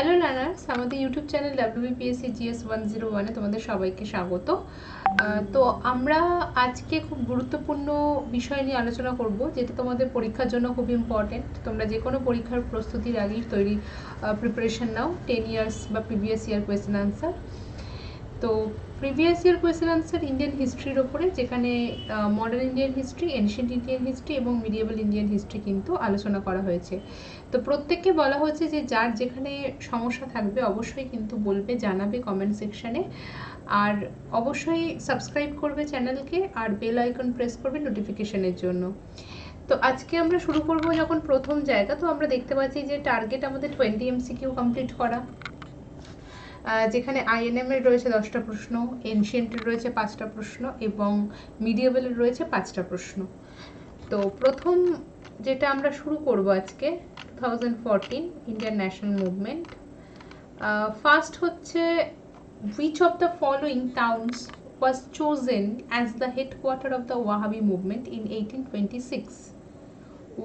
Hello learners, আমাদের YouTube channel WBPSC GS 101-এ তোমাদের সবাইকে স্বাগত। তো আমরা আজকে খুব গুরুত্বপূর্ণ বিষয় নিয়ে আলোচনা করব, যেটা তোমাদের পরীক্ষার জন্য খুব ইম্পর্টেন্ট। তোমরা যে কোনো পরীক্ষার প্রস্তুতির আগেই প্রিপারেশন নাও 10 ইয়ার্স বা প্রিভিয়াস ইয়ার কোয়েশ্চেন আনসার। তো previous year question answer Indian হিস্ট্রির ওপরে, যেখানে modern Indian history, ancient Indian history এবং মিডিয়েবল ইন্ডিয়ান হিস্ট্রি কিন্তু আলোচনা করা হয়েছে। তো প্রত্যেককে বলা হয়েছে যে যার যেখানে সমস্যা থাকবে অবশ্যই কিন্তু বলবে, জানাবে কমেন্ট সেকশানে। আর অবশ্যই সাবস্ক্রাইব করবে চ্যানেলকে, আর বেল আইকন প্রেস করবে নোটিফিকেশনের জন্য। তো আজকে আমরা শুরু করব যখন প্রথম জায়গা, তো আমরা দেখতে পাচ্ছি যে টার্গেট আমাদের 20 MCQ কমপ্লিট করা, যেখানে INM এর রয়েছে 10টা প্রশ্ন, এনশিয়েন্টের রয়েছে 5টা প্রশ্ন এবং মিডিয়েবলের রয়েছে 5টা প্রশ্ন। তো প্রথম যেটা আমরা শুরু করব আজকে 2014 ইন্ডিয়ান ন্যাশনাল মুভমেন্ট। ফার্স্ট হচ্ছে, which of the following towns was chosen as the headquarter of the Wahhabi movement in 1826?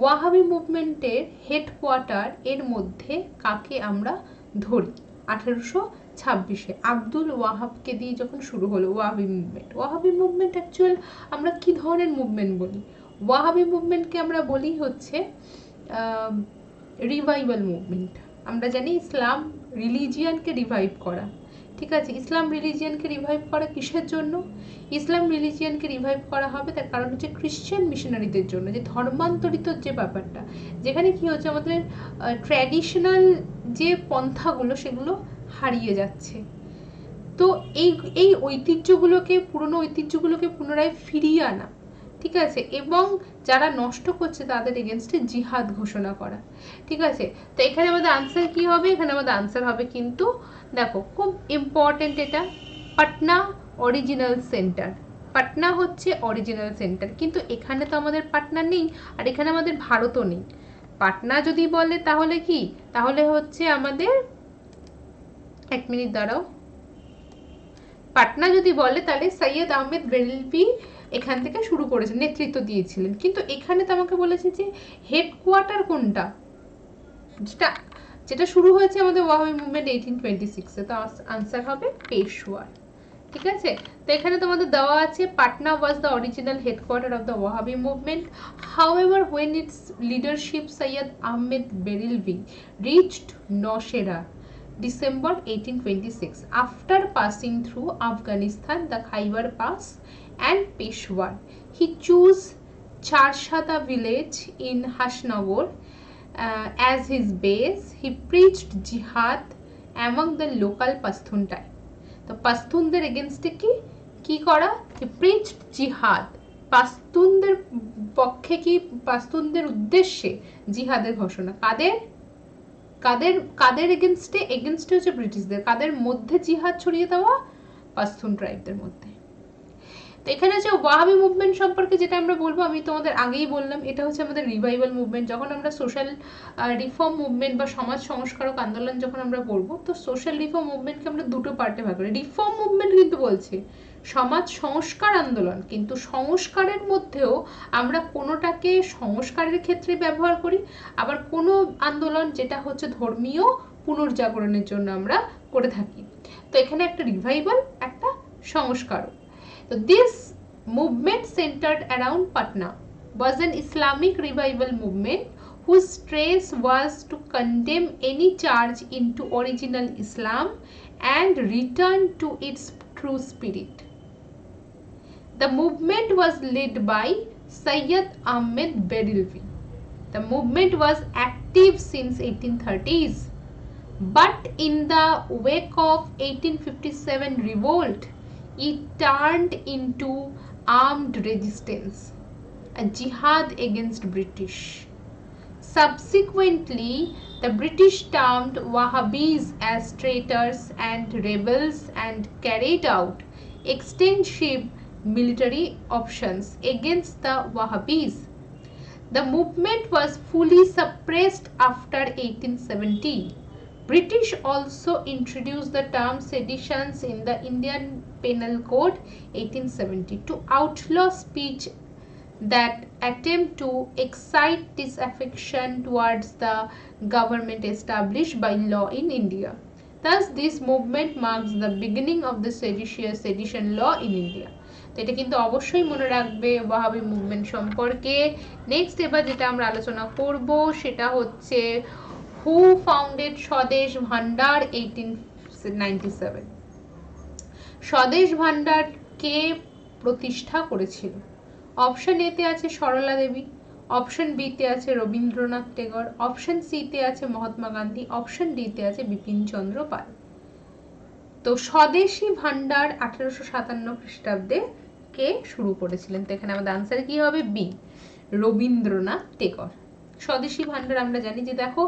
Wahhabi মুভমেন্টের হেডকোয়ার্টার এর মধ্যে কাকে আমরা ধরি? 1826-এ আব্দুল ওয়াহাবকে দিয়ে যখন শুরু হলো Wahhabi movement. Wahhabi movement actual আমরা কি ধরনের মুভমেন্ট বলি? ওয়াহাবি মুভমেন্টকে আমরা বলি হচ্ছে রিভাইভাল মুভমেন্ট। আমরা জানি ইসলাম রিলিজিয়ানকে রিভাইভ করা, ঠিক আছে? ইসলাম রিলিজিয়ানকে রিভাইভ করা কিসের জন্য? ইসলাম রিলিজিয়ানকে রিভাইভ করা হবে তার কারণ হচ্ছে ক্রিশ্চিয়ান মিশনারিদের জন্য, যে ধর্মান্তরিত যে ব্যাপারটা, যেখানে কি হচ্ছে আমাদের ট্র্যাডিশনাল যে পন্থাগুলো সেগুলো হারিয়ে যাচ্ছে। তো এই ঐতিহ্যগুলোকে, পুরনো ঐতিহ্যগুলোকে পুনরায় ফিরিয়ে আনা, ঠিক আছে, এবং যারা নষ্ট করছে তাদের এগেনস্টে জিহাদ ঘোষণা করা, ঠিক আছে? তো এখানে আমাদের আনসার কি হবে? এখানে আমাদের আনসার হবে কিন্তু, দেখো খুব ইম্পর্টেন্ট, এটা পাটনা অরিজিনাল সেন্টার। পাটনা হচ্ছে অরিজিনাল সেন্টার, কিন্তু এখানে তো আমাদের পাটনা নেই, আর এখানে আমাদের ভারতও নেই। পাটনা যদি বলে তাহলে কি, তাহলে হচ্ছে আমাদের, এক মিনিট দাঁড়াও, পাটনা যদি বলে তাহলে সৈয়দ আহমেদ বেরেলভি এখান থেকে শুরু করেছেন, নেতৃত্ব দিয়েছিলেন। কিন্তু এখানে তো আমাকে বলেছে যে হেডকোয়ার্টার কোনটা, যেটা শুরু হয়েছে আমাদের ওয়াহাবি মুভমেন্ট 1826-এ। তো আনসার হবে পেশওয়ার, ঠিক আছে? তো এখানে তোমাদের দেওয়া আছে Patna was the original headquarter of the Wahhabi movement. However when its leadership Sayyid Ahmed Berilvi reached Nowshera December 1826 after passing through Afghanistan, the Khyber Pass and Peshawar, he chose Charshada village in Hasnagar as his base. He preached jihad among the local Pashtun tribe. তো পাস্তুনদের এগেনস্টে কি করা? প্রিচড জিহাদ, পাস্তুনদের পক্ষে কি, পাস্তুনদের উদ্দেশ্যে জিহাদের ঘোষণা। কাদের কাদের কাদের এগেনস্টে? এগেনস্টে হচ্ছে ব্রিটিশদের। কাদের মধ্যে জিহাদ ছড়িয়ে দেওয়া? পাস্তুন ট্রাইবদের মধ্যে। তো এখানে হচ্ছে ওয়াহাবি মুভমেন্ট সম্পর্কে যেটা আমরা বলবো, আমি তোমাদের আগেই বললাম, এটা হচ্ছে আমাদের রিভাইভাল মুভমেন্ট। যখন আমরা সোশ্যাল রিফর্ম মুভমেন্ট বা সমাজ সংস্কারক আন্দোলন যখন আমরা বলবো, তো সোশ্যাল রিফর্ম মুভমেন্টকে আমরা দুটো পার্টে ভাগ করি। রিফর্ম মুভমেন্ট কিন্তু বলছে সমাজ সংস্কার আন্দোলন, কিন্তু সংস্কারের মধ্যেও আমরা কোনোটাকে সংস্কারের ক্ষেত্রে ব্যবহার করি, আবার কোনো আন্দোলন যেটা হচ্ছে ধর্মীয় পুনর্জাগরণের জন্য আমরা করে থাকি। তো এখানে একটা রিভাইভাল, একটা সংস্কারক। So this movement centered around Patna was an Islamic revival movement whose trace was to condemn any charge into original Islam and return to its true spirit. The movement was led by Sayyid Ahmed Berilvi. The movement was active since 1830s, but in the wake of 1857 revolt, it turned into armed resistance, a jihad against British. Subsequently, the British termed Wahhabis as traitors and rebels and carried out extensive military operations against the Wahhabis. The movement was fully suppressed after 1870. British also introduced the term seditions in the Indian Penal Code 1870 to outlaw speech that attempt to excite disaffection towards the government established by law in India. Thus, this movement marks the beginning of the seditious sedition law in India. তো এটা কিন্তু অবশ্যই মনে রাখবে Wahhabi movement সম্পর্কে। Next এবার যেটা আমরা আলোচনা করব সেটা হচ্ছে হু ফাউন্ডেড স্বদেশ ভান্ডার 1897। স্বদেশ ভান্ডার কে প্রতিষ্ঠা করেছিল? অপশন এতে আছে সরলা দেবী, অপশন বিতে আছে রবীন্দ্রনাথ টেগর, অপশন সিতে আছে মহাত্মা গান্ধী, অপশন ডিতে আছে বিপিন চন্দ্র পাল। তো স্বদেশী ভান্ডার 1857 খ্রিস্টাব্দে কে শুরু করেছিলেন? তো এখানে আমাদের আনসার কি হবে? বি, রবীন্দ্রনাথ টেগর। স্বদেশী ভান্ডার আমরা জানি যে দেখো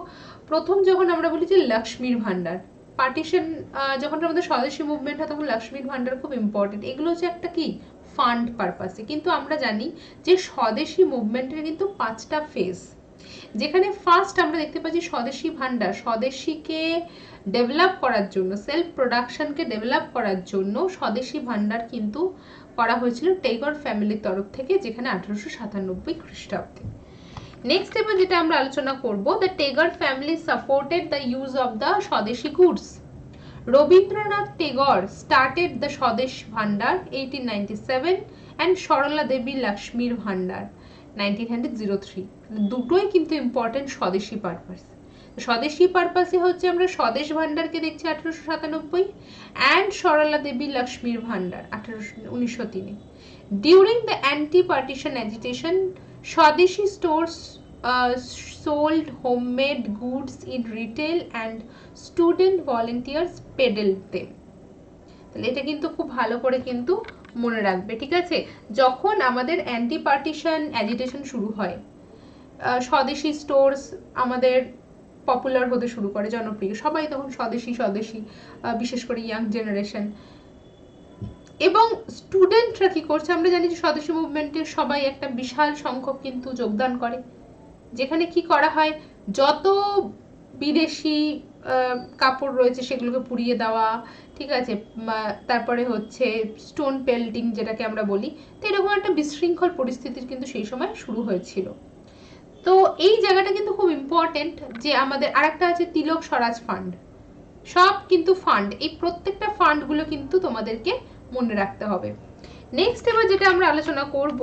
প্রথম যখন আমরা বলি যে লক্ষ্মীর ভান্ডার, পার্টিশন যখন আমাদের স্বদেশী মুভমেন্ট হয় তখন লক্ষ্মীর ভান্ডার খুব ইম্পর্টেন্ট। এগুলো হচ্ছে একটা কি ফান্ড পারপাসে, কিন্তু আমরা জানি যে স্বদেশী মুভমেন্টের কিন্তু 5টা ফেজ, যেখানে ফার্স্ট আমরা দেখতে পাচ্ছি স্বদেশী ভান্ডার স্বদেশীকে ডেভেলপ করার জন্য, সেলফ প্রোডাকশনকে ডেভেলপ করার জন্য স্বদেশী ভান্ডার কিন্তু করা হয়েছিল টেগর ফ্যামিলির তরফ থেকে, যেখানে 1897 খ্রিস্টাব্দে। নেক্সট এবার যেটা আমরা আলোচনা করব, the Tagore family supported the use of the swadeshi goods. Rabindranath Tagore started the স্বদেশ ভান্ডার 1897 অ্যান্ড সরলা দেবী লক্ষ্মীর ভান্ডার 1903। দুটোই কিন্তু ইম্পর্টেন্ট স্বদেশী পারপাস। স্বদেশী পারপাসে হচ্ছে আমরা স্বদেশ ভান্ডারকে দেখছি 1897 অ্যান্ড সরলা দেবী লক্ষ্মীর ভান্ডার 1903। During the anti partition agitation swadeshi stores sold homemade goods in retail and student volunteers peddled them। তাহলে এটা কিন্তু খুব ভালো করে কিন্তু মনে রাখবে, ঠিক আছে? যখন আমাদের অ্যান্টি পার্টিশন অ্যাজিটেশন শুরু হয়, স্বদেশী স্টোর্স আমাদের পপুলার হতে শুরু করে, জনপ্রিয়, সবাই তখন স্বদেশী স্বদেশী, বিশেষ করে ইয়াং জেনারেশন। এবং স্টুডেন্টরা কি করছে, আমরা জানি যে স্বদেশী মুভমেন্টে সবাই একটা বিশাল সংখ্যক কিন্তু যোগদান করে, যেখানে কি করা হয় যত বিদেশি কাপড় রয়েছে সেগুলোকে পুড়িয়ে দেওয়া, ঠিক আছে? তারপরে হচ্ছে স্টোন পেল্টিং যেটাকে আমরা বলি। তো এরকম একটা বিশৃঙ্খল পরিস্থিতির কিন্তু সেই সময় শুরু হয়েছিল। তো এই জায়গাটা কিন্তু খুব ইম্পর্টেন্ট যে আমাদের আরেকটা আছে তিলক স্বরাজ ফান্ড। সব কিন্তু ফান্ড, এই প্রত্যেকটা ফান্ডগুলো কিন্তু তোমাদেরকে মনে রাখতে হবে। নেক্সট এবার যেটা আমরা আলোচনা করব,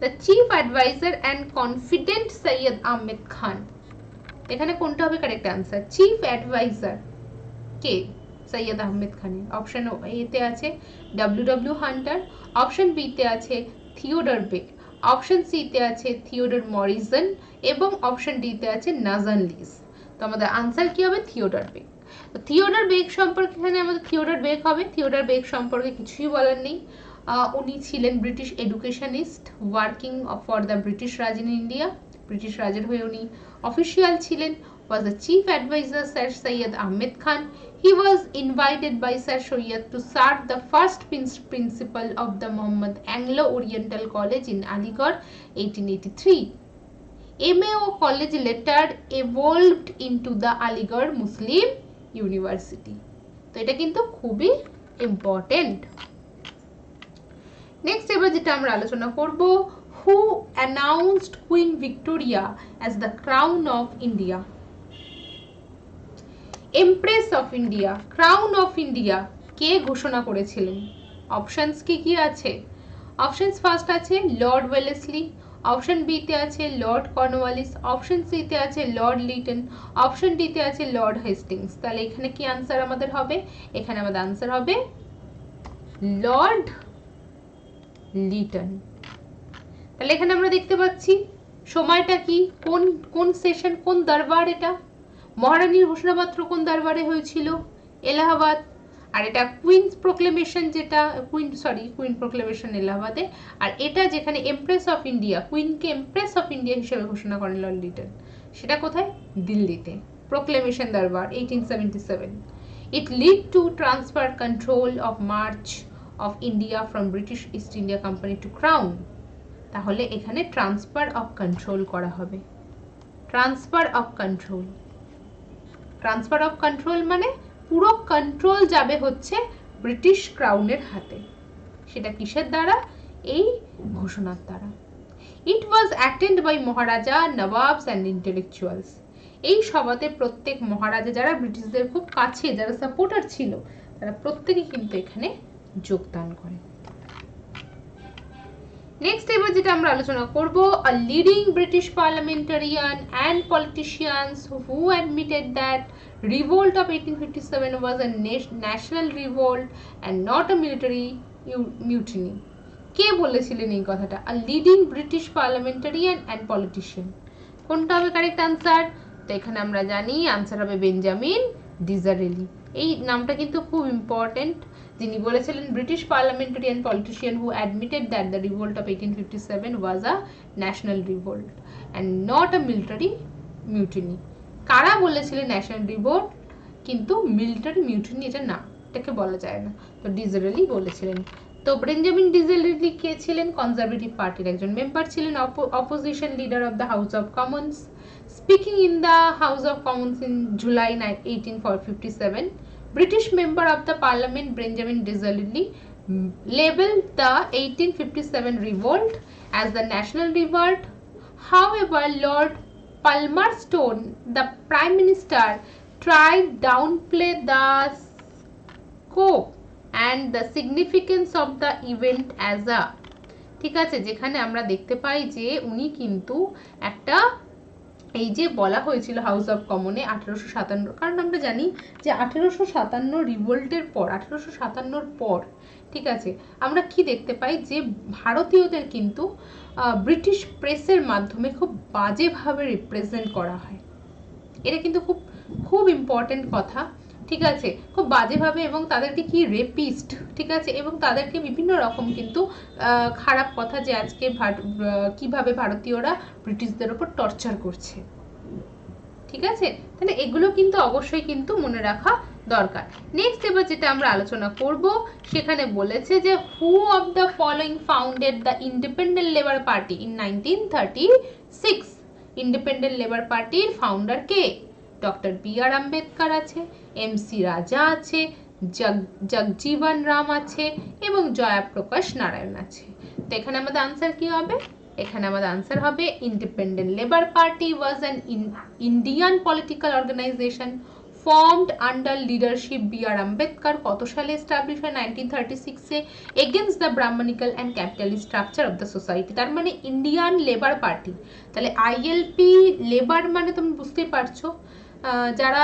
the chief adviser and confident Syed Ahmed Khan. এখানে কোনটা হবে কারেক্ট আনসার? চিফ অ্যাডভাইজার কে? সৈয়দ আহমেদ খানের। অপশন এতে আছে ডব্লিউ হান্টার, অপশন বিতে আছে থিওডর বেক, অপশন সিতে আছে থিওডর মরিসন এবং অপশন ডিতে আছে নাজান লিস। তো আমাদের আনসার কি হবে? Theodore Beck. তো থিওডর বেক সম্পর্কে এখানে আমাদের থিওডর বেক হবে। থিওডর বেক সম্পর্কে কিছুই বলার নেই। উনি ছিলেন British educationist working for the British Raj in India. British রাজের হয়ে উনি অফিসিয়াল ছিলেন। was the chief advisor Sir Syed Ahmed Khan. He was invited by Sir Syed to serve the first principal of the Muhammad Anglo-Oriental College in Aligarh 1883. MAO College later evolved into the Aligarh Muslim University. তো এটা কিন্তু খুবই important. Next এবার যেটা আমরা আলোচনা করব, who announced Queen Victoria as the crown of India? Empress of India, crown of India কে ঘোষণা করেছিলেন? অপশনস কি আছে? অপশনস ফার্স্ট আছে লর্ড ওয়েলেসলি, অপশন বিতে আছে লর্ড কর্নওয়ালিস, অপশন সিতে আছে লর্ড লিটন, অপশন ডিতে আছে লর্ড হেস্টিংস। তাহলে এখানে কি আনসার আমাদের হবে? এখানে আমাদের আনসার হবে লর্ড লিটন। তাহলে এখানে আমরা দেখতে পাচ্ছি সময়টা কি, কোন সেশন, কোন দরবার এটা? মহারানীর ঘোষণাপত্র কোন দরবারে হয়েছিল? এলাহাবাদ। আর এটা কুইন্স প্রোক্লেমেশন, যেটা কুইন প্রোক্লেমেশন এলাহাবাদে। আর এটা যেখানে এমপ্রেস অফ ইন্ডিয়া, কুইনকে এমপ্রেস অফ ইন্ডিয়া হিসেবে ঘোষণা করেন লর্ড লিটন, সেটা কোথায়? দিল্লিতে, প্রোক্লেমেশন দরবার 1877। It led to transfer control of march of India from British East India Company to Crown। তাহলে এখানে ট্রান্সফার অফ কন্ট্রোল করা হবে। Transfer of control, transfer of control মানে পুরো কন্ট্রোল যাবে হচ্ছে ব্রিটিশ ক্রাউনের হাতে। সেটা কিসের দ্বারা? এই ঘোষণার দ্বারা। It was attended by Maharaja, Nawabs and intellectuals. এই সভাতে প্রত্যেক মহারাজা যারা ব্রিটিশদের খুব কাছে যারা সাপোর্টার ছিল তারা প্রত্যেকেই কিন্তু এখানে যোগদান করে। নেক্সট এবার যেটা আমরা আলোচনা করব, a leading British parliamentarian and politicians who admitted that revolt of 1857 was a national revolt and not a military mutiny. কে বলেছিলেন এই কথাটা? a leading British parliamentarian and politician. কোনটা হবে কারেক্ট আনসার? তো এখানে আমরা জানি আনসার হবে বেঞ্জামিন ডিজারেলি। এই নামটা কিন্তু খুব ইম্পর্টেন্ট। যিনি বলেছিলেন British parliamentarian politician who admitted that the revolt of 1857 was a national revolt and not a military mutiny. কারা বলেছিলেন ন্যাশনাল রিভোল্ট কিন্তু মিলিটারি মিউটিনি এটা না, এটাকে বলা যায় না। তো ডিজারেলি বলেছিলেন। তো বেঞ্জামিন ডিজারেলি কে ছিলেন? কনজারভেটিভ পার্টির একজন মেম্বার ছিলেন, opposition leader of the house of Commons. Speaking in the House of Commons in July 1857, British member of the Parliament Benjamin Disraeli labelled the 1857 revolt as the national revolt. However, Lord Palmerston, the Prime Minister, tried downplay the scope and the significance of the event as a, ঠিক আছে, যেখানে আমরা দেখতে পাই যে উনি কিন্তু একটা এই যে বলা হয়েছিল হাউস অফ কমনে 1857, কারণ আমরা জানি যে 1857 রিভোল্টের পর 1857 পর ঠিক আছে আমরা কি দেখতে পাই যে ভারতীয়দের কিন্তু ব্রিটিশ প্রেসের মাধ্যমে খুব বাজেভাবে রিপ্রেজেন্ট করা হয়। এটা কিন্তু খুব খুব ইম্পর্টেন্ট কথা, ঠিক আছে, খুব বাজেভাবে, এবং তাদেরকে কি রেপিস্ট, ঠিক আছে, এবং তাদেরকে বিভিন্ন রকম কিন্তু খারাপ কথা যে আজকে কিভাবে ভারতীয়রা ব্রিটিশদের উপর টর্চার করছে, ঠিক আছে, তাহলে এগুলো কিন্তু অবশ্যই কিন্তু মনে রাখা দরকার। নেক্সট এবার যেটা আমরা আলোচনা করব সেখানে বলেছে যে হু of the following founded the independent labour party in 1936। Independent labour পার্টির ফাউন্ডার কে? ডক্টর বি আর আম্বেদকর আছে, এম সি রাজা আছে, জগজীবন রাম আছে এবং জয়প্রকাশ নারায়ণ আছে। তো এখানে আমাদের আনসার কি হবে? এখানে আমাদের আনসার হবে independent labour party was an Indian political organization formed under leadership B R Ambedkar. কত সালে এস্টাবলিশ হয়? 1936-এ, against the brahmanical and capitalist structure of the society. তার মানে ইন্ডিয়ান লেবার পার্টি, তাহলে আইএলপি লেবার মানে তুমি বুঝতেই পারছো যারা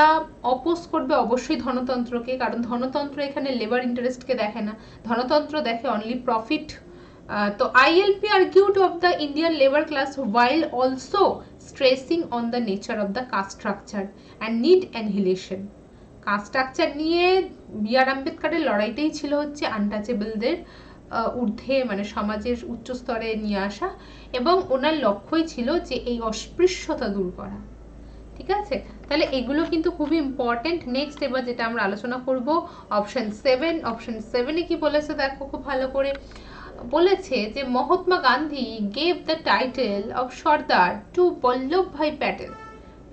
অপোজ করবে অবশ্যই ধনতন্ত্রকে, কারণ ধনতন্ত্র এখানে লেবার ইন্টারেস্টকে দেখে না, ধনতন্ত্র দেখে অনলি প্রফিট। তো ILP argued of the Indian labour class while also stressing on the nature of the caste structure and need annihilation। Caste structure নিয়ে বি আর আম্বেদকরের লড়াইটাই ছিল হচ্ছে আনটাচেবলদের ঊর্ধ্বে, মানে সমাজের উচ্চ স্তরে নিয়ে আসা, এবং ওনার লক্ষ্যই ছিল যে এই অস্পৃশ্যতা দূর করা, ঠিক আছে। তাহলে এগুলো কিন্তু খুবই ইম্পর্টেন্ট। নেক্সট এবার যেটা আমরা আলোচনা করব অপশন 7। অপশন 7-এ কি বলেছে দেখো খুব ভালো করে, বলেছে যে Mahatma Gandhi gave the title of Sardar to Vallabhbhai Patel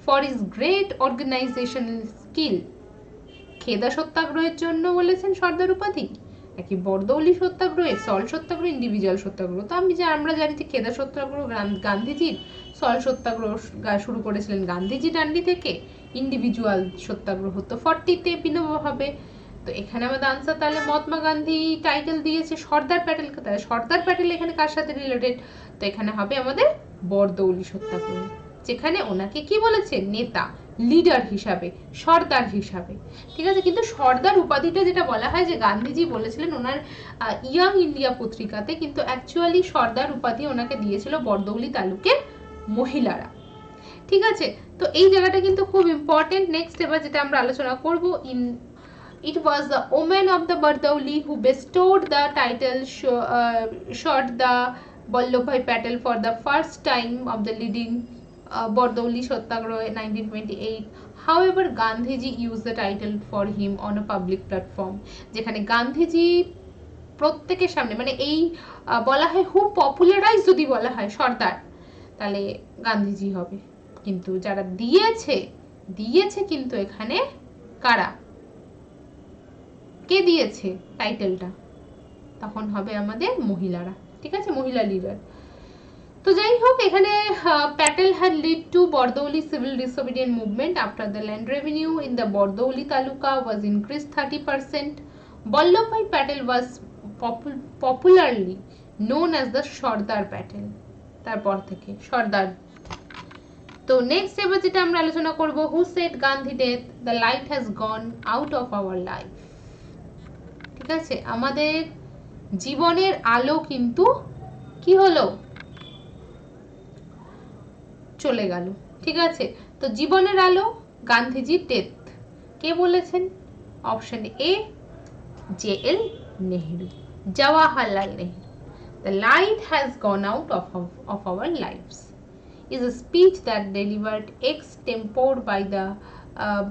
for his great organisational skill. Kheda সত্যাগ্রহের জন্য বলেছেন সর্দার উপাধি, নাকি বরদৌলি সত্যাগ্রহে, সল্ট সত্যাগ্রহ, ইন্ডিভিজুয়াল সত্যাগ্রহ? তো আমরা জানি যে খেদা সত্যাগ্রহ গান্ধীজির, সল্ট সত্যাগ্রহ শুরু করেছিলেন গান্ধীজি ডান্ডি থেকে, ইন্ডিভিজুয়াল সত্যাগ্রহ তো 40-তে বিনোব হবে। তো এখানে আমাদের আনসার তাহলে মহাত্মা গান্ধী টাইটেল দিয়েছে সর্দার প্যাটেলকে, তাহলে সর্দার প্যাটেল এখানে কার সাথে রিলেটেড? তো এখানে হবে আমাদের বরদৌলি সত্যাগ্রহ, যেখানে ওনাকে কি বলেছে? নেতা, লিডার হিসাবে, সর্দার হিসাবে, ঠিক আছে। কিন্তু সর্দার উপাধিটা যেটা বলা হয় যে গান্ধীজি বলেছিলেন ওনার ইয়াং ইন্ডিয়া পত্রিকাতে, কিন্তু অ্যাকচুয়ালি সর্দার উপাধি ওনাকে দিয়েছিল বরদৌলি তালুকের মহিলারা, ঠিক আছে। তো এই জায়গাটা কিন্তু খুব ইম্পর্টেন্ট। নেক্সট এবার যেটা আমরা আলোচনা করব, it was the women of the Bardoli who bestowed the title Sardar Vallabhbhai Patel for the first time of the leading Bardoli Satyagraha in 1928. However, Gandhiji used the title for him on a public platform, যেখানে গান্ধীজি প্রত্যেকের সামনে, মানে এই বলা হয় হু popularise যদি বলা হয় সর্দার, তাহলে গান্ধীজি হবে, কিন্তু যারা দিয়েছে কিন্তু এখানে কারা, কে দিয়েছে টাইটেলটা? তখন হবে আমাদের মহিলারা, ঠিক আছে, মহিলা লিডার। তো যাই হোক, এখানে Patel had led to Bardoli civil disobedient movement after the land revenue in the Bardoli taluka was increased 30%. Vallabhbhai Patel was popularly known as the Sardar Patel. তারপর থেকে সর্দার। তো নেক্সট এবার যেটা আমরা আলোচনা করব, who said Gandhi death the light has gone out of our life. ঠিক আছে, আমাদের জীবনের আলো কিন্তু কি হলো, চলে গেল। ঠিক আছে, তো জীবনের আলো গান্ধীজির ডেথ কে বলেছেন? Option A J. L, Nehru Jawaharlal. The light has gone out of our lives is a speech that delivered extempore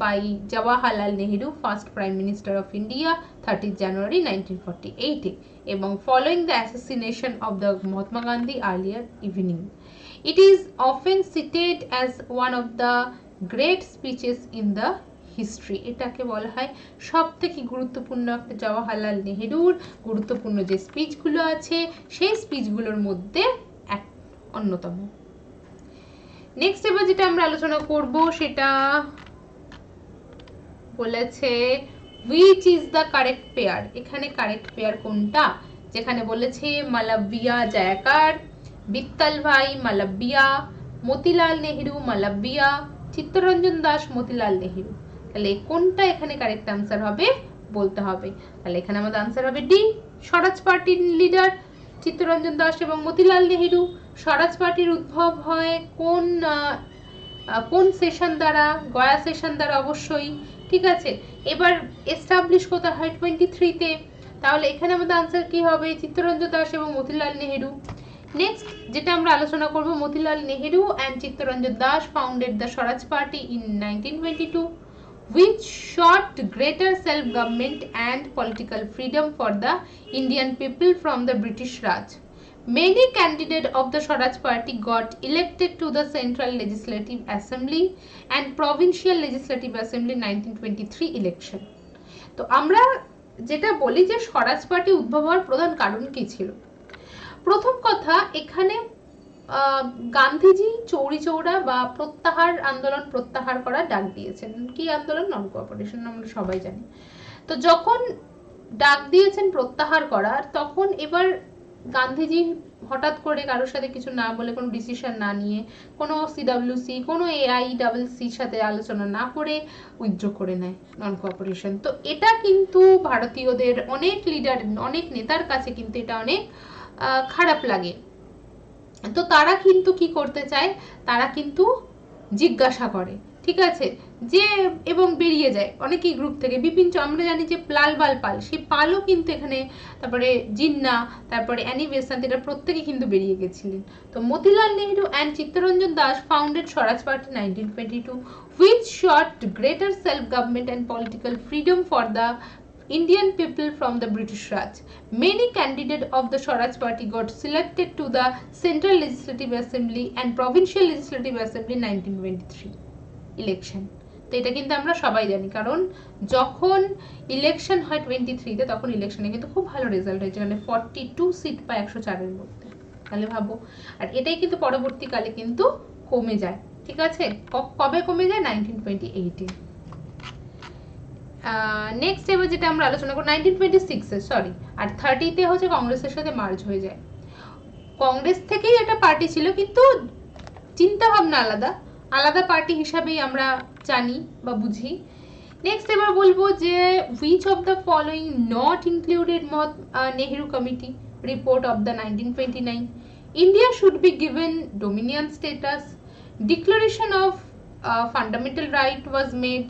by Jawaharlal Nehru, first Prime Minister of India, 30th January 1948, এবং following the assassination of the Mahatma Gandhi earlier evening. It is often cited as one of the great speeches in the history. এটাকে বলা হয় সব থেকে গুরুত্বপূর্ণ একটা জওয়াহরলাল নেহেরুর গুরুত্বপূর্ণ যে স্পিচগুলো আছে সেই স্পিচগুলোর মধ্যে এক অন্যতম। নেক্সট এবার যেটা আমরা আলোচনা করব সেটা বলেছে which is the correct pair। এখানে কারেক্ট পেয়ার কোনটা? যেখানে বলেছে মালব্বিয়া জায়াকার, বিত্তল ভাই মালব্বিয়া, মতিলাল নেহেরু মালব্বিয়া, চিত্তরঞ্জন দাস মতিলাল নেহেরু। তাহলে কোনটা এখানে কারেক্ট আনসার হবে বলতে হবে। তাহলে এখানে আমাদের আনসার হবে ডি, স্বরাজ পার্টির লিডার চিত্তরঞ্জন দাস এবং মতিলাল নেহেরু। স্বরাজ পার্টির উদ্ভব হয় কোন সেশন দ্বারা? গয়া সেশন দ্বারা অবশ্যই। ঠিক আছে, এবার এস্টাবলিশ কোথায় হয়? 23-তে। তাহলে এখানে আমাদের আনসার কি হবে? চিত্তরঞ্জন দাস এবং মতিলাল নেহেরু। নেক্সট যেটা আমরা আলোচনা করব, Motilal Nehru and Chittaranjan Das founded the Swaraj Party in 1922 which sought greater self-government and political freedom for the Indian people from the British Raj. Many candidates of the Swaraj Party got elected to the Central Legislative Assembly and Provincial Legislative Assembly 1923 election. তো আমরা যেটা বলি যে স্বরাজ party উদ্ভব হওয়ার প্রধান কারণ কি ছিল? প্রথম কথা, এখানে গান্ধীজি চৌরি চৌরা বা প্রত্যাহার আন্দোলন প্রত্যাহার করার ডাক দিয়েছেন। কি আন্দোলন? নন কোঅপারেশন, আমরা সবাই জানি। তো যখন ডাক দিয়েছেন প্রত্যাহার করার, তখন এবার গান্ধীজি হঠাৎ করে কারোর সাথে কিছু না বলে, কোনো ডিসিশন না নিয়ে, কোনো সিডব্লিউসি, কোনো AICC's সাথে আলোচনা না করে উইথড্র করে নেয় নন কোঅপারেশন। তো এটা কিন্তু ভারতীয়দের অনেক লিডার, অনেক নেতার কাছে কিন্তু এটা অনেক খারাপ লাগে। তো তারা কিন্তু কি করতে চায়? তারা কিন্তু জিজ্ঞাসা করে, ঠিক আছে, যে এবং বেরিয়ে যায় অনেকেই গ্রুপ থেকে। বিপিন, আমরা জানি যে লালবাল পাল, সেই পালও কিন্তু এখানে, তারপরে জিন্না, তারপরে অ্যানি বেসান্ত, এটা প্রত্যেকে কিন্তু বেরিয়ে গেছিলেন। তো Motilal Nehru and Chittaranjan Das founded Swaraj party 1922 which sought greater self-government and political freedom for the Indian people from the British Raj. Many candidates of the Swaraj Party got selected to the Central Legislative Assembly and Provincial Legislative Assembly 1923 election. তো এটা কিন্তু আমরা সবাই জানি, কারণ যখন election হয় 23-তে, তখন ইলেকশনে কিন্তু খুব ভালো রেজাল্ট হয়েছে, মানে 42 সিট পায় 104-এর মধ্যে। তাহলে ভাবো, আর এটাই কিন্তু পরবর্তীকালে কিন্তু কমে যায়। ঠিক আছে, কবে কমে যায়? 1928-এ। নেক্সট এবার যেটা আমরা আলোচনা করব 1926-এ, সরি, আর 30-তে হচ্ছে কংগ্রেসের সাথে মার্জ হয়ে যায়। কংগ্রেস থেকেই একটা পার্টি ছিল, কিন্তু চিন্তা ভাবনা আলাদা আলাদা পার্টি হিসাবেই আমরা জানি বা বুঝি। নেক্সট এবার বলবো যে which of the following not included Nehru Committee report of the 1929? India should be given dominion status, declaration of fundamental right was made,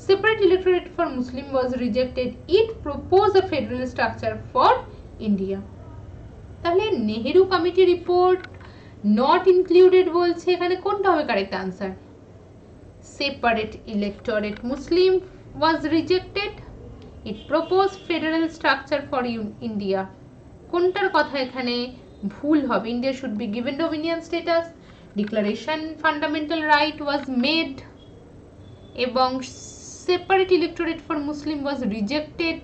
separate electorate for Muslim was rejected, it proposed a federal structure for India. তাহলে Nehru committee report not included বলছে, এখানে কোনটা হবে correct answer? Separate electorate Muslim was rejected, it propose federal structure for India. কোনটার কথা এখানে ভুল হবে? India should be given dominion status, declaration fundamental right was made, এবং separate electorate for Muslim was rejected.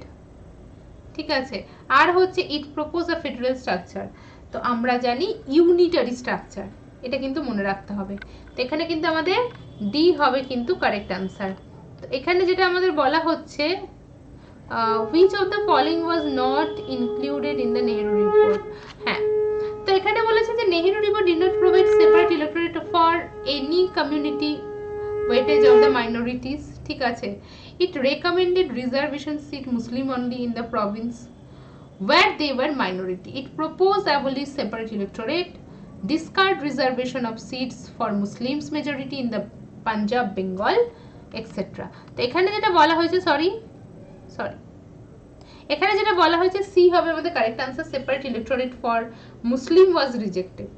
ঠিক আছে, আর হচ্ছে it propose a federal structure. তো আমরা জানি ইউনিটারি স্ট্রাকচার, এটা কিন্তু মনে রাখতে হবে। তো এখানে কিন্তু আমাদের ডি হবে কিন্তু কারেক্ট আনসার। তো এখানে যেটা আমাদের বলা হচ্ছে which of the following was not included in the Nehru report? হ্যাঁ, তো এখানে বলেছে যে Nehru report did not provide separate electorate for any community weightage of the minorities, ঠিক আছে। It recommended reservation seat Muslim only in the province where they were minority. It proposed abolish separate electorate, discard reservation of seats for Muslims majority in the Punjab, Bengal, etc. তো এখানে যেটা বলা হয়েছে sorry এখানে যেটা বলা হয়েছে C হবে আমাদের correct answer, separate electorate for Muslim was rejected.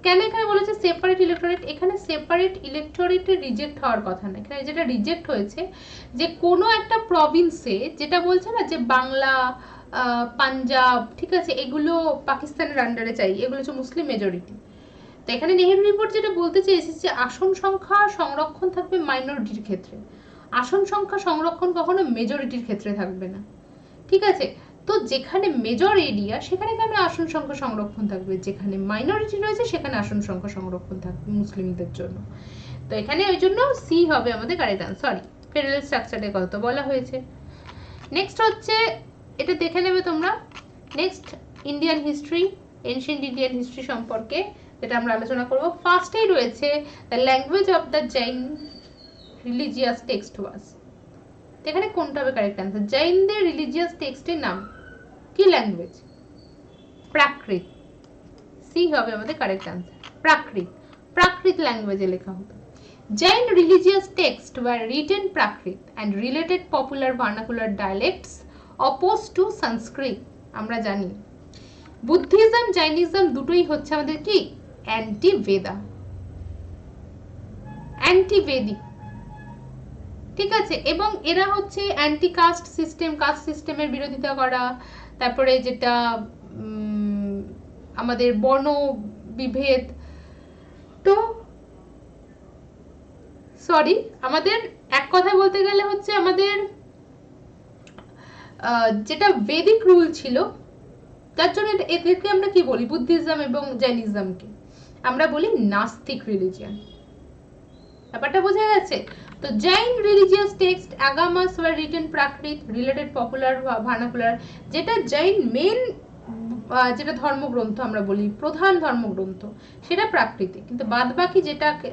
কেন এখানে বলেছে সেপারেট ইলেক্টোরেট? এখানে সেপারেট ইলেক্টোরেটে রিজেক্ট হওয়ার কথা না, এখানে যেটা রিজেক্ট হয়েছে যে কোনো একটা প্রভিন্সে, যেটা বলছে না যে বাংলা, পাঞ্জাব, ঠিক আছে, এগুলো পাকিস্তানের আন্ডারে চাই, এগুলো হচ্ছে মুসলিম মেজরিটি। তো এখানে নেহেরু রিপোর্ট যেটা বলতে চেয়েছে যে আসন সংখ্যা সংরক্ষণ থাকবে মাইনরিটির ক্ষেত্রে, আসন সংখ্যা সংরক্ষণ কখনো মেজরিটির ক্ষেত্রে থাকবে না, ঠিক আছে। তো যেখানে মেজর এরিয়া সেখানে কেন আসন সংখ্যা সংরক্ষণ থাকবে, যেখানে মাইনরিটি রয়েছে সেখানে আসন সংখ্যা সংরক্ষণ থাকবে মুসলিমদের জন্য। তো এখানে ওই জন্য সি হবে আমাদের কারেক্ট আনসার। সরি, ফেডারেল স্ট্রাকচারের কথা বলা হয়েছে। নেক্সট হচ্ছে, এটা দেখে নেবে তোমরা, next Indian history, ancient Indian history সম্পর্কে যেটা আমরা আলোচনা করব। ফার্স্টেই রয়েছে the language of the Jain religious text was. এখানে কোনটা হবে কারেক্ট আনসার? জৈনদের রিলিজিয়াস টেক্সটের নাম কি ল্যাঙ্গুয়েজ? প্রাকৃত। সি হবে আমাদের কারেক্ট আনসার, প্রাকৃত। প্রাকৃত ল্যাঙ্গুয়েজে লেখা হতো। Jain religious texts were written Prakrit and related popular vernacular dialects opposed to Sanskrit, আমরা জানি। বুদ্ধিজম, জৈনিজম দুটোই হচ্ছে আমাদের কি অ্যান্টি বেদা, অ্যান্টি বেদিক, ঠিক আছে। এবং এরা হচ্ছে অ্যান্টি কাস্ট সিস্টেম, কাস্ট সিস্টেমের বিরোধিতা করা, তারপরে যেটা আমাদের বর্ণ বিভেদ। তো সরি, আমাদের এক কথায় বলতে গেলে হচ্ছে আমাদের যেটা বেদিক রুল ছিল, তার জন্য এদেরকে আমরা কি বলি, বুদ্ধিজম এবং জৈনিজমকে আমরা বলি নাস্তিক রিলিজিয়ান। ব্যাপারটা বোঝা গেছে? তো Jain religious text Agamas were written Prakrit related popular vernacular, যেটা জৈন মেন যেটা ধর্মগ্রন্থ আমরা বলি, প্রধান ধর্মগ্রন্থ, সেটা প্রাকৃতিক। কিন্তু বাদ বাকি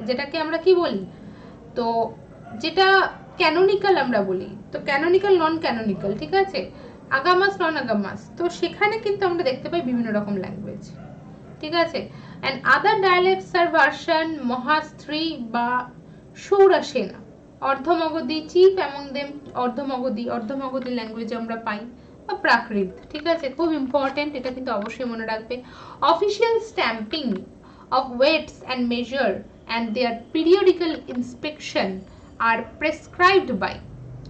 যেটাকে আমরা কি বলি, তো যেটা ক্যানোনিক্যাল আমরা বলি, তো ক্যানোনিক্যাল, নন ক্যানোনিক্যাল, ঠিক আছে, আগামাস, নন আগামাস, তো সেখানে কিন্তু আমরা দেখতে পাই বিভিন্ন রকম ল্যাঙ্গুয়েজ, ঠিক আছে। অ্যান্ড আদার ডায়ালেক্টস আর ভার্সন মহাস্ত্রী বা সৌরাসেনা, অর্ধমগধী, চিফ অ্যামং দেম অর্ধমগধী ল্যাঙ্গুয়েজ আমরা পাই, বা প্রাকৃত, ঠিক আছে। খুব ইম্পর্টেন্ট, এটা কিন্তু অবশ্যই মনে রাখবে। Official stamping of weights and measure and their periodical inspection are prescribed by,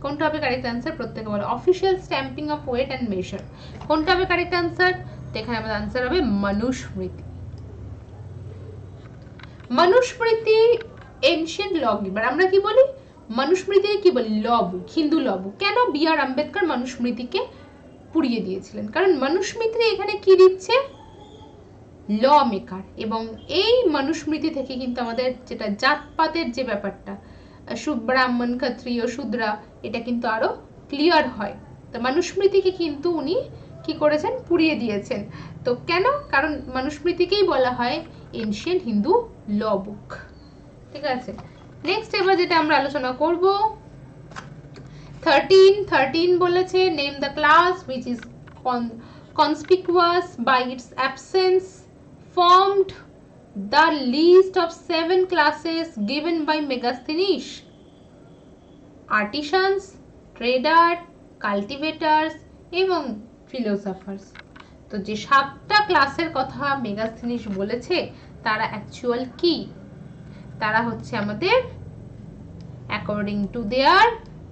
কোনটা হবে কারেক্ট আনসার? প্রত্যেকে বলো official stamping of weight and measure, কোনটা হবে কারেক্ট আনসার? এখানে আমাদের আনসার হবে Manusmriti. Manusmriti ancient law giver, আমরা কি বলি মনুস্মৃতিকে কি বলি? ল বুক, হিন্দু ল বুক। কেন বি আর আম্বেদকর মনুস্মৃতিকে পুড়িয়ে দিয়েছিলেন? কারণ মনুস্মৃতি এখানে কি দিচ্ছে? Law maker. এবং এই মনুস্মৃতি থেকে কিন্তু আমাদের যেটা জাতপাতের যে ব্যাপারটা, ব্রাহ্মণ, ক্ষত্রিয়, শূদ্রা, এটা কিন্তু আরো ক্লিয়ার হয়। তো মনুস্মৃতিকে কিন্তু উনি কি করেছেন? পুড়িয়ে দিয়েছেন। তো কেন? কারণ মনুস্মৃতিকেই বলা হয় এনশিয়েন্ট হিন্দু ল বুক, ঠিক আছে। নেক্সট এবার যেটা আমরা আলোচনা করব, 13 বলেছে name the class which is conspicuous by its absence formed the list of 7 classes given by Megasthenes: artisans, trader, cultivators এবং philosophers। তো যে 7টা ক্লাসের কথা মেগাস্থেনিস বলেছে তারা অ্যাকচুয়াল কি? তারা হচ্ছে আমাদের according to their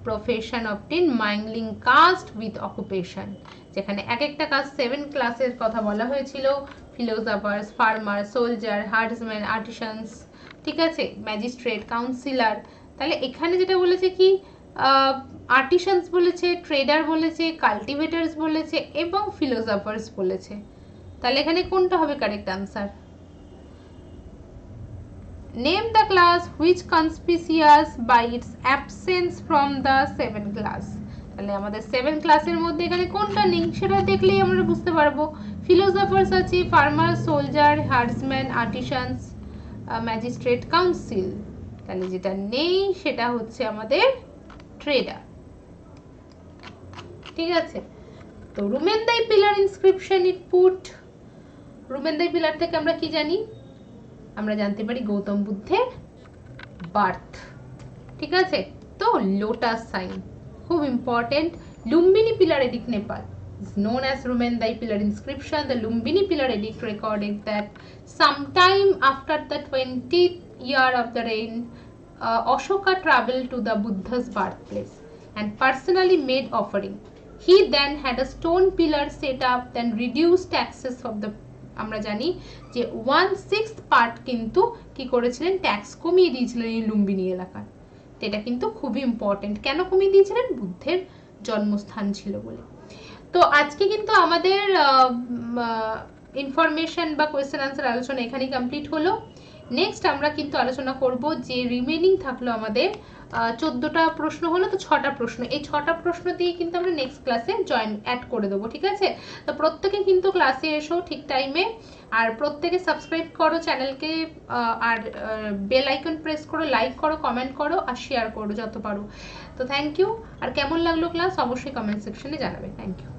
profession obtained mingling caste with occupation, যেখানে এক একটা কাস্ট 7 ক্লাসের কথা বলা হয়েছিল, ফিলোসফার্স, ফার্মার, সোলজার, হার্ডসম্যান, আর্টিসানস, ঠিক আছে, ম্যাজিস্ট্রেট, কাউন্সিলর। তাহলে এখানে যেটা বলেছে কি, আর্টিসানস বলেছে, ট্রেডার বলেছে, কাল্টিভেটার্স বলেছে এবং ফিলোসফার্স বলেছে। তাহলে এখানে কোনটা হবে correct answer? Name the class which conspicuous by its absence from the 7 class. তাহলে আমাদের 7 ক্লাসের মধ্যে এখানে কোনটা নেই সেটা দেখলেই আমরা বুঝতে পারবো। ফিলোসফার্স আছে, ফার্মার, সোলজার, হার্ডসম্যান, আর্টিসানস, ম্যাজিস্ট্রেট, কাউন্সিল। তাহলে যেটা নেই সেটা হচ্ছে আমাদের ট্রেডার। ঠিক আছে, তো রুমেন্দাই পিলার ইনস্ক্রিপশন ইট পুট। রুমেন্দাই পিলার থেকে আমরা কি জানি? আমরা জানতে পারি গৌতম বুদ্ধের বার্থ। ঠিক আছে, তো লোটাস সাইন খুব important. Lumbini pillar addict Nepal is known as Rumendai pillar inscription. The Lumbini pillar edict recorded that sometime after the 20th year of the reign, Ashoka traveled to the Buddha's birthplace and personally made offering. He then had a stone pillar set up, then reduced taxes of the, আমরা জানি যে 1/6 part কিন্তু কি করেছিলেন, tax কমিয়ে দিয়েছিলেন এই লুম্বিনী এলাকায়। এটা কিন্তু খুবই ইম্পর্টেন্ট। কেন কমিয়ে দিয়েছিলেন? বুদ্ধের জন্মস্থান ছিল বলে। তো আজকে কিন্তু আমাদের ইনফরমেশন বা কোয়েশ্চেন আনসার আলোচনা এখানেই কমপ্লিট হলো। নেক্সট আমরা কিন্তু আলোচনা করব যে রিমেনিং থাকলো আমাদের 14টা প্রশ্ন হলো, তো 6টা প্রশ্ন, এই 6টা প্রশ্ন দিয়ে কিন্তু আমরা নেক্সট ক্লাসে অ্যাড করে দেবো। ঠিক আছে, তো প্রত্যেকে কিন্তু ক্লাসে এসো ঠিক টাইমে, আর প্রত্যেকে সাবস্ক্রাইব করো চ্যানেলকে, আর বেল আইকন প্রেস করো, লাইক করো, কমেন্ট করো আর শেয়ার করো যত পারো। তো থ্যাংক ইউ। আর কেমন লাগলো ক্লাস অবশ্যই কমেন্ট সেকশনে জানাবে। Thank you.